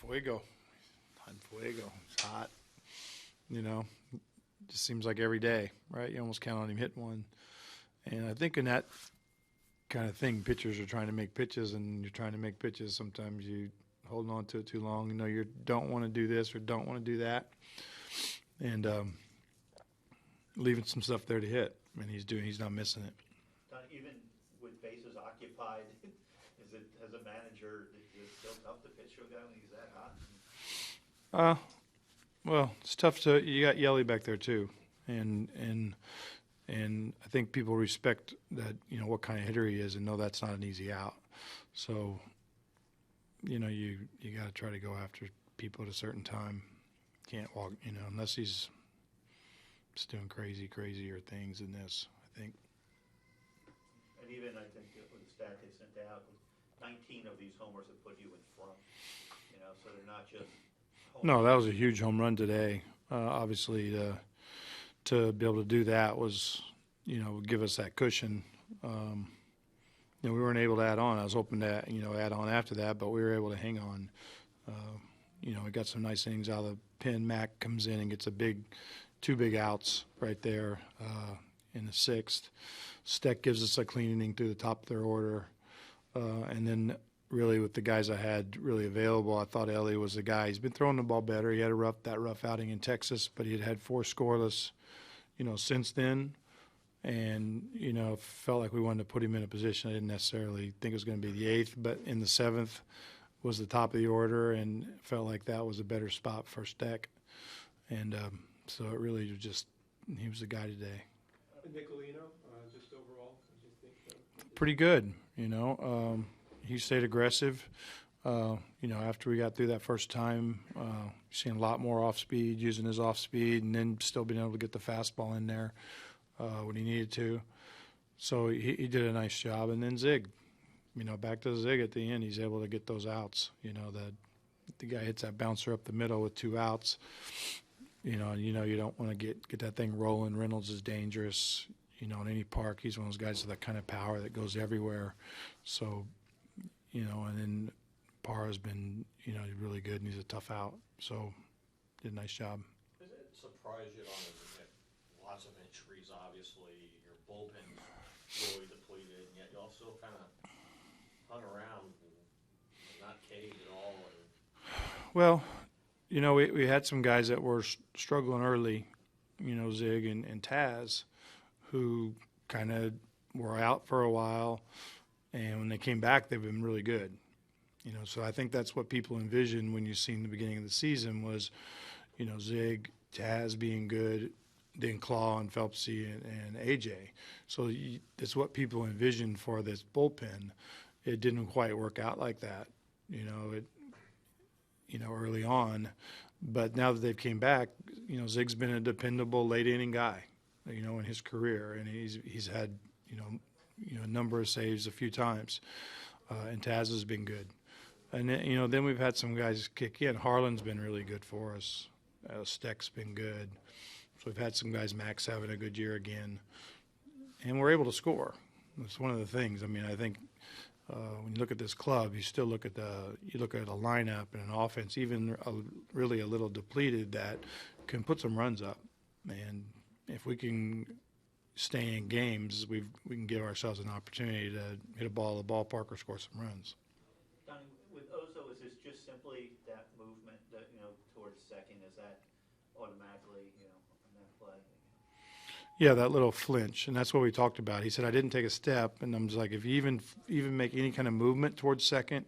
Fuego. Fuego. It's hot. You know, just seems like every day, right? You almost count on him hitting one. And I think in that kind of thing, pitchers are trying to make pitches, and you're trying to make pitches. Sometimes you holding on to it too long. You know, you don't want to do this or don't want to do that. And leaving some stuff there to hit. And he's not missing it. Even with bases occupied, as a manager, is it still tough to pitch to a guy when he's that hot? Well, it's tough to. You got Yelly back there too, and I think people respect that. You know what kind of hitter he is, and know that's not an easy out. So, you know, you got to try to go after people at a certain time. Can't walk, you know, unless he's just doing crazier things than this. I think. And even I think with the stat they sent out, 19 of these homers have put you in front. You know, so they're not just. No, that was a huge home run today. Obviously, to be able to do that was, you know, give us that cushion. You know, we weren't able to add on. I was hoping to, you know, add on after that, but we were able to hang on. You know, we got some nice innings out of the pen. Mac comes in and gets two big outs right there in the sixth. Steck gives us a clean inning through the top of their order, and then. Really, with the guys I had really available, I thought Ellie was the guy. He's been throwing the ball better. He had that rough outing in Texas, but he had 4 scoreless, you know, since then. And, you know, felt like we wanted to put him in a position. I didn't necessarily think it was going to be the 8th, but in the 7th was the top of the order, and felt like that was a better spot for Steck. And so it really was just he was the guy today. Nicolino, just overall, what do you think? Pretty good, you know. He stayed aggressive. You know, after we got through that first time, seeing a lot more off speed, using his off speed, and then still being able to get the fastball in there when he needed to. So he did a nice job. And then Zig, you know, back to Zig at the end, he's able to get those outs. You know, the guy hits that bouncer up the middle with 2 outs. You know, you don't want to get that thing rolling. Reynolds is dangerous. You know, in any park, he's one of those guys with that kind of power that goes everywhere. So. You know, and then Parra's been, you know, really good, and he's a tough out. So, did a nice job. Does it surprise you at all that you get lots of injuries, obviously, your bullpen's really depleted, and yet you also kind of hung around and not caved at all? Well, you know, we had some guys that were struggling early, you know, Zig and Taz, who kind of were out for a while. And when they came back, they've been really good. You know, so I think that's what people envisioned when you seen the beginning of the season was, you know, Zig, Taz being good, then Claw and Phelpsy and AJ. So it's what people envisioned for this bullpen. It didn't quite work out like that, you know, early on. But now that they've came back, you know, Zig's been a dependable late inning guy, you know, in his career, and he's had, you know, a number of saves a few times, and Taz has been good. And then, you know, then we've had some guys kick in. Harlan's been really good for us. Steck's been good. So we've had some guys. Max having a good year again, and we're able to score. That's one of the things. I mean, I think when you look at this club, you still look at a lineup and an offense, even really a little depleted, that can put some runs up. And if we can stay in games, we can give ourselves an opportunity to hit a ball at the ballpark or score some runs. Donnie, with Ozo, is this just simply that movement that, you know, towards second? Is that automatically, you know, on that play? Yeah, that little flinch, and that's what we talked about. He said, I didn't take a step, and I'm just like, if you even make any kind of movement towards second,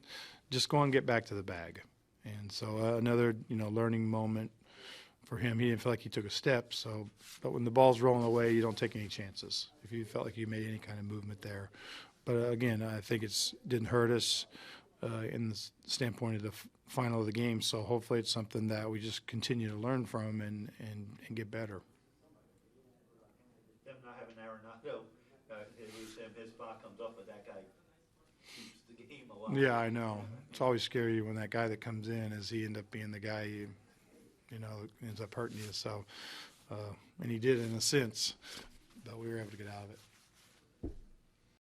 just go and get back to the bag. And so another, you know, learning moment for him. He didn't feel like he took a step. So, but when the ball's rolling away, you don't take any chances if you felt like you made any kind of movement there. But again, I think it didn't hurt us in the standpoint of the final of the game. So hopefully it's something that we just continue to learn from and get better. Them not having Arenado, they lose him, his spot comes up, but that guy keeps the game alive. Yeah, I know. It's always scary when that guy that comes in is he end up being the guy you know, ends up hurting you. So, and he did in a sense, but we were able to get out of it.